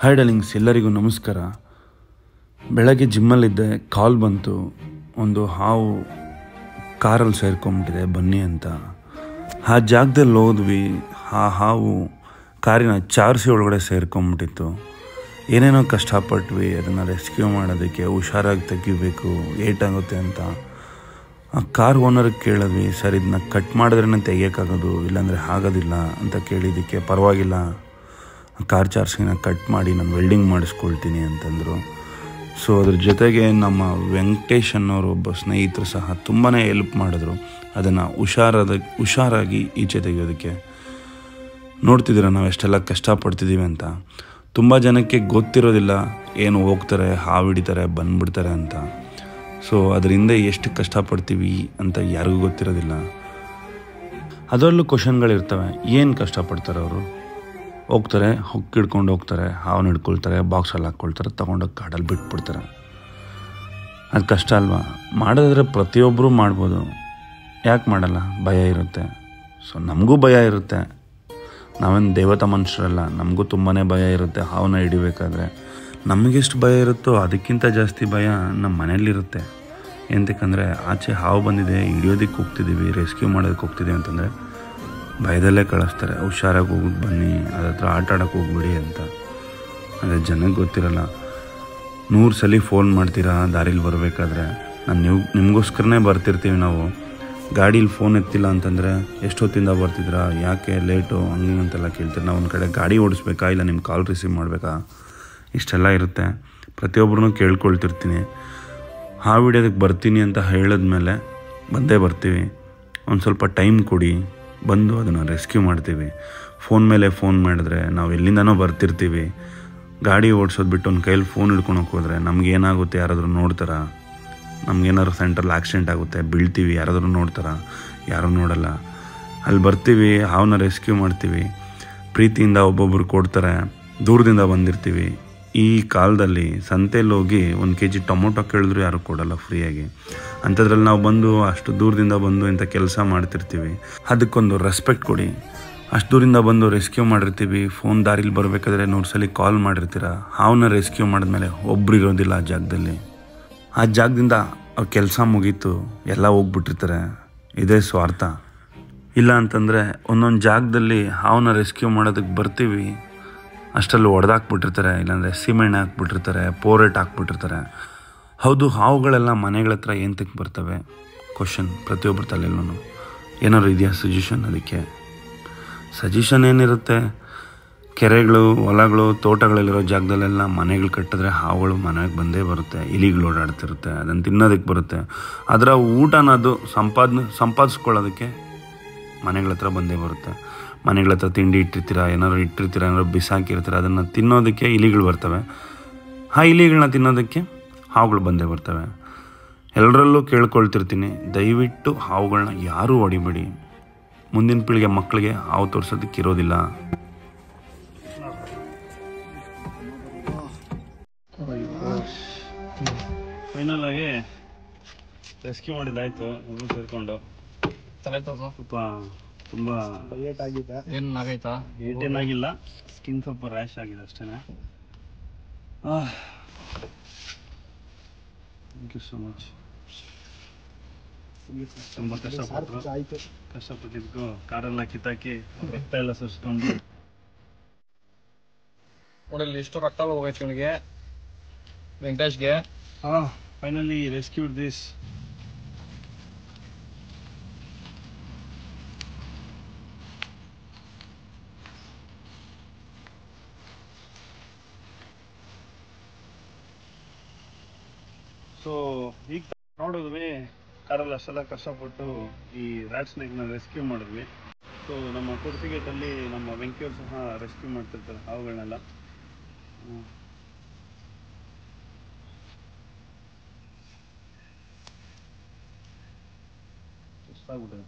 Hi darlings, ಎಲ್ಲರಿಗೂ ನಮಸ್ಕಾರ. ಬೆಳಗ್ಗೆ ಜಿಮ್ಮಲ್ಲಿದ್ದೆ, ಕಾಲ್ ಬಂತು. ಒಂದು ಹಾವು ಕಾರಲ್ಲಿ ಸೇರ್ಕೊಂಬಿಟ್ಟಿದೆ ಬನ್ನಿ ಅಂತ. ಆ ಜಾಗದಲ್ಲಿ ಹೋದ್ವಿ. ಆ ಹಾವು ಕಾರಿನ ಚಾರ್ಸಿ ಒಳಗಡೆ ಸೇರ್ಕೊಂಬಿಟ್ಟಿತ್ತು. ಏನೇನೋ ಕಷ್ಟಪಟ್ವಿ ಅದನ್ನು ರೆಸ್ಕ್ಯೂ ಮಾಡೋದಕ್ಕೆ. ಹುಷಾರಾಗಿ ತೆಗಿಬೇಕು, ಏಟಾಗುತ್ತೆ ಅಂತ. ಆ ಕಾರ್ ಓನರ್ಗೆ ಕೇಳಿದ್ವಿ, ಸರ್ ಇದನ್ನ ಕಟ್ ಮಾಡಿದ್ರೇ ತೆಗಿಯೋಕ್ಕಾಗೋದು, ಇಲ್ಲಾಂದರೆ ಆಗೋದಿಲ್ಲ ಅಂತ ಕೇಳಿದ್ದಕ್ಕೆ, ಪರವಾಗಿಲ್ಲ ಕಾರ್ ಚಾರ್ಸಿನ ಕಟ್ ಮಾಡಿ ನಾನು ವೆಲ್ಡಿಂಗ್ ಮಾಡಿಸ್ಕೊಳ್ತೀನಿ ಅಂತಂದರು. ಸೊ ಅದ್ರ ಜೊತೆಗೆ ನಮ್ಮ ವೆಂಕಟೇಶ್ ಅನ್ನೋರು ಒಬ್ಬ ಸ್ನೇಹಿತರು ಸಹ ತುಂಬಾ ಹೆಲ್ಪ್ ಮಾಡಿದ್ರು ಅದನ್ನು ಹುಷಾರಾಗಿ ಈಚೆ ತೆಗೆಯೋದಕ್ಕೆ. ನೋಡ್ತಿದ್ದೀರ ನಾವು ಎಷ್ಟೆಲ್ಲ ಕಷ್ಟಪಡ್ತಿದ್ದೀವಿ ಅಂತ. ತುಂಬ ಜನಕ್ಕೆ ಗೊತ್ತಿರೋದಿಲ್ಲ, ಏನು ಹೋಗ್ತಾರೆ, ಹಾವು ಹಿಡಿತಾರೆ, ಬಂದುಬಿಡ್ತಾರೆ ಅಂತ. ಸೊ ಅದರಿಂದ ಎಷ್ಟು ಕಷ್ಟಪಡ್ತೀವಿ ಅಂತ ಯಾರಿಗೂ ಗೊತ್ತಿರೋದಿಲ್ಲ. ಅದರಲ್ಲೂ ಕ್ವಶನ್ಗಳಿರ್ತವೆ. ಏನು ಕಷ್ಟಪಡ್ತಾರೆ ಅವರು? ಹೋಗ್ತಾರೆ, ಹೊಕ್ಕೆ ಹಿಡ್ಕೊಂಡು ಹೋಗ್ತಾರೆ, ಹಾವನ್ನು ಹಿಡ್ಕೊಳ್ತಾರೆ, ಬಾಕ್ಸಲ್ಲಿ ಹಾಕ್ಕೊಳ್ತಾರೆ, ತೊಗೊಂಡೋಗಿ ಕಾಡಲ್ಲಿ ಬಿಟ್ಬಿಡ್ತಾರೆ. ಅದು ಕಷ್ಟ ಅಲ್ವಾ? ಮಾಡೋದಾದರೆ ಪ್ರತಿಯೊಬ್ಬರೂ ಮಾಡ್ಬೋದು. ಯಾಕೆ ಮಾಡಲ್ಲ? ಭಯ ಇರುತ್ತೆ. ಸೊ ನಮಗೂ ಭಯ ಇರುತ್ತೆ. ನಾವೇನು ದೇವತಾ ಮನುಷ್ಯರಲ್ಲ, ನಮಗೂ ತುಂಬಾ ಭಯ ಇರುತ್ತೆ ಹಾವನ್ನ ಹಿಡಿಬೇಕಾದ್ರೆ. ನಮಗೆಷ್ಟು ಭಯ ಇರುತ್ತೋ ಅದಕ್ಕಿಂತ ಜಾಸ್ತಿ ಭಯ ನಮ್ಮ ಮನೇಲಿರುತ್ತೆ. ಎಂತಕ್ಕಂದರೆ ಆಚೆ ಹಾವು ಬಂದಿದೆ, ಹಿಡಿಯೋದಕ್ಕೆ ಹೋಗ್ತಿದ್ದೀವಿ, ರೆಸ್ಕ್ಯೂ ಮಾಡೋದಕ್ಕೆ ಹೋಗ್ತಿದ್ದೀವಿ ಅಂತಂದರೆ ಭಯದಲ್ಲೇ ಕಳಿಸ್ತಾರೆ. ಹುಷಾರಾಗಿ ಹೋಗ್ಬಿಟ್ಟು ಬನ್ನಿ, ಅದ್ರ ಹತ್ರ ಆಟ ಆಡೋಕ್ಕೆ ಹೋಗ್ಬಿಡಿ ಅಂತ. ಅದೇ ಜನಕ್ಕೆ ಗೊತ್ತಿರಲ್ಲ. 100 ಸಲ ಫೋನ್ ಮಾಡ್ತೀರಾ ದಾರೀಲಿ ಬರಬೇಕಾದ್ರೆ. ನಿಮಗೋಸ್ಕರನೇ ಬರ್ತಿರ್ತೀವಿ ನಾವು. ಗಾಡೀಲಿ ಫೋನ್ ಎತ್ತಿಲ್ಲ ಅಂತಂದರೆ ಎಷ್ಟೊತ್ತಿಂದ ಬರ್ತಿದ್ರಾ, ಯಾಕೆ ಲೇಟು, ಹಂಗೆ ಅಂತೆಲ್ಲ ಕೇಳ್ತೀರಿ. ನಾವು ಒಂದು ಕಡೆ ಗಾಡಿ ಓಡಿಸ್ಬೇಕಾ, ಇಲ್ಲ ನಿಮ್ಮ ಕಾಲ್ ರಿಸೀವ್ ಮಾಡಬೇಕಾ, ಇಷ್ಟೆಲ್ಲ ಇರುತ್ತೆ. ಪ್ರತಿಯೊಬ್ಬರೂ ಕೇಳ್ಕೊಳ್ತಿರ್ತೀನಿ. ಹಾವು ಹಿಡಿಯೋದಕ್ಕೆ ಬರ್ತೀನಿ ಅಂತ ಹೇಳಿದ್ಮೇಲೆ ಬಂದೇ ಬರ್ತೀವಿ. ಒಂದು ಸ್ವಲ್ಪ ಟೈಮ್ ಕೊಡಿ, ಬಂದು ಅದನ್ನು ರೆಸ್ಕ್ಯೂ ಮಾಡ್ತೀವಿ. ಫೋನ್ ಮೇಲೆ ಫೋನ್ ಮಾಡಿದ್ರೆ ನಾವು ಎಲ್ಲಿಂದನೋ ಬರ್ತಿರ್ತೀವಿ. ಗಾಡಿ ಓಡಿಸೋದು ಬಿಟ್ಟು ಒಂದು ಕೈಯಲ್ಲಿ ಫೋನ್ ಹಿಡ್ಕೊಳಕ್ಕೆ ಹೋದರೆ ನಮಗೇನಾಗುತ್ತೆ, ಯಾರಾದರೂ ನೋಡ್ತಾರಾ? ನಮಗೇನಾದ್ರು ಸೆಂಟ್ರಲ್ಲಿ ಆಕ್ಸಿಡೆಂಟ್ ಆಗುತ್ತೆ, ಬೀಳ್ತೀವಿ, ಯಾರಾದರೂ ನೋಡ್ತಾರಾ? ಯಾರೂ ನೋಡಲ್ಲ. ಅಲ್ಲಿ ಬರ್ತೀವಿ, ಹಾವನ್ನ ರೆಸ್ಕ್ಯೂ ಮಾಡ್ತೀವಿ. ಪ್ರೀತಿಯಿಂದ ಒಬ್ಬೊಬ್ಬರು ಕೊಡ್ತಾರೆ. ದೂರದಿಂದ ಬಂದಿರ್ತೀವಿ. ಈ ಕಾಲದಲ್ಲಿ ಸಂತೆಯಲ್ಲಿ ಹೋಗಿ 1 kg ಟೊಮೊಟೊ ಕೇಳಿದ್ರು ಯಾರು ಕೊಡಲ್ಲ ಫ್ರೀಯಾಗಿ. ಅಂಥದ್ರಲ್ಲಿ ನಾವು ಬಂದು ಅಷ್ಟು ದೂರದಿಂದ ಬಂದು ಇಂಥ ಕೆಲಸ ಮಾಡ್ತಿರ್ತೀವಿ. ಅದಕ್ಕೊಂದು ರೆಸ್ಪೆಕ್ಟ್ ಕೊಡಿ. ಅಷ್ಟು ದೂರಿಂದ ಬಂದು ರೆಸ್ಕ್ಯೂ ಮಾಡಿರ್ತೀವಿ. ಫೋನ್ ದಾರಿಲಿ ಬರಬೇಕಾದ್ರೆ 100 ಸಲ ಕಾಲ್ ಮಾಡಿರ್ತೀರ. ಹಾವನ್ನ ರೆಸ್ಕ್ಯೂ ಮಾಡಿದ್ಮೇಲೆ ಒಬ್ರು ಇರೋದಿಲ್ಲ ಆ ಜಾಗದಲ್ಲಿ. ಆ ಜಾಗದಿಂದ ಅವ್ರ ಕೆಲಸ ಮುಗೀತು, ಎಲ್ಲ ಹೋಗ್ಬಿಟ್ಟಿರ್ತಾರೆ. ಇದೇ ಸ್ವಾರ್ಥ. ಇಲ್ಲ ಅಂತಂದರೆ ಒಂದೊಂದು ಜಾಗದಲ್ಲಿ ಹಾವನ್ನ ರೆಸ್ಕ್ಯೂ ಮಾಡೋದಕ್ಕೆ ಬರ್ತೀವಿ, ಅಷ್ಟರಲ್ಲಿ ಹೊಡೆದಾಕ್ಬಿಟ್ಟಿರ್ತಾರೆ, ಇಲ್ಲಾಂದರೆ ಸಿಮೆಣ್ಣೆ ಹಾಕ್ಬಿಟ್ಟಿರ್ತಾರೆ, ಪೋರೇಟ್ ಹಾಕ್ಬಿಟ್ಟಿರ್ತಾರೆ. ಹೌದು, ಹಾವುಗಳೆಲ್ಲ ಮನೆಗಳ ಹತ್ರ ಏನಕ್ಕೆ ಬರ್ತವೆ? ಕ್ವಶನ್ ಪ್ರತಿಯೊಬ್ಬರ ತಲೆಯಲ್ಲೂ. ಏನಾದ್ರು ಇದೆಯಾ ಸಜೆಷನ್? ಅದಕ್ಕೆ ಸಜೆಷನ್ ಏನಿರುತ್ತೆ? ಕೆರೆಗಳು, ಹೊಲಗಳು, ತೋಟಗಳಲ್ಲಿರೋ ಜಾಗದಲ್ಲೆಲ್ಲ ಮನೆಗಳು ಕಟ್ಟಿದ್ರೆ ಹಾವುಗಳು ಮನೆಗೆ ಬಂದೇ ಬರುತ್ತೆ. ಇಲಿಗಳು ಓಡಾಡ್ತಿರುತ್ತೆ, ಅದನ್ನು ತಿನ್ನೋದಕ್ಕೆ ಬರುತ್ತೆ. ಅದರ ಊಟನದು ಸಂಪಾದಿಸ್ಕೊಳ್ಳೋದಕ್ಕೆ ಮನೆಗಳ ಹತ್ರ ಬಂದೇ ಬರುತ್ತೆ. ಮನೆಗಳ ಹತ್ರ ತಿಂಡಿ ಇಟ್ಟಿರ್ತೀರ, ಏನಾದ್ರು ಬಿಸಾಕಿರ್ತೀರ, ಅದನ್ನು ತಿನ್ನೋದಕ್ಕೆ ಇಲಿಗಳು ಬರ್ತವೆ. ಆ ಇಲಿಗಳನ್ನ ತಿನ್ನೋದಕ್ಕೆ ಹಾವುಗಳು ಬಂದೇ ಬರ್ತವೆ. ಎಲ್ಲರಲ್ಲೂ ಕೇಳ್ಕೊಳ್ತಿರ್ತೀನಿ, ದಯವಿಟ್ಟು ಹಾವುಗಳನ್ನ ಯಾರೂ ಹೊಡಿಬೇಡಿ. ಮುಂದಿನ ಪೀಳಿಗೆ ಮಕ್ಕಳಿಗೆ ಹಾವು ತೋರಿಸೋದಕ್ಕೆ ಇರೋದಿಲ್ಲ. ಫೈನಲ್ ಆಗಿ ರೆಸ್ಕ್ಯೂ ಮಾಡಿದ್ದಾಯ್ತು. ಸೇರ್ಕೊಂಡು ಸ್ವಲ್ಪ ತುಂಬ ಏಟಾಗಿದೆ. ಏನಾಗೈತಾ? ಏಟೇನಾಗಿಲ್ಲ, ಸ್ಕಿನ್ ಸ್ವಲ್ಪ ರ್ಯಾಶ್ ಆಗಿದೆ ಅಷ್ಟೇ. Thank you so much. ತುಂಬ ಕಷ್ಟಪಟ್ಟಿದ್ದಕ್ಕೂ ಕಾರೆಲ್ಲ ಕಿತ್ತಾಕಿ ರಕ್ತ ಎಲ್ಲ ಸುರಿಸ್ಕೊಂಡು ನೋಡಲ್ಲಿ ಎಷ್ಟು ರಕ್ತ ಹೋಗೈತೆ ಇವನಿಗೆ, ವೆಂಕಟೇಶ್ಗೆ. Finally rescued this. ಸೊ ಈಗ ನೋಡಿದ್ವಿ, ಕಾರಲ್ಲಿ ಅಷ್ಟೆಲ್ಲ ಕಷ್ಟಪಟ್ಟು ಈ ರ್ಯಾಟ್ ಸ್ನೇಕ್ನ ರೆಸ್ಕ್ಯೂ ಮಾಡಿದ್ವಿ. ಸೊ ನಮ್ಮ ಕುರ್ಸಿಗೇಟಲ್ಲಿ ನಮ್ಮ ವೆಂಕಿಯವರು ಸಹ ರೆಸ್ಕ್ಯೂ ಮಾಡ್ತಿರ್ತಾರೆ ಹಾವುಗಳನ್ನೆಲ್ಲ. ಎಷ್ಟಾಗ್ಬಿಟ್ಟಿದೆ.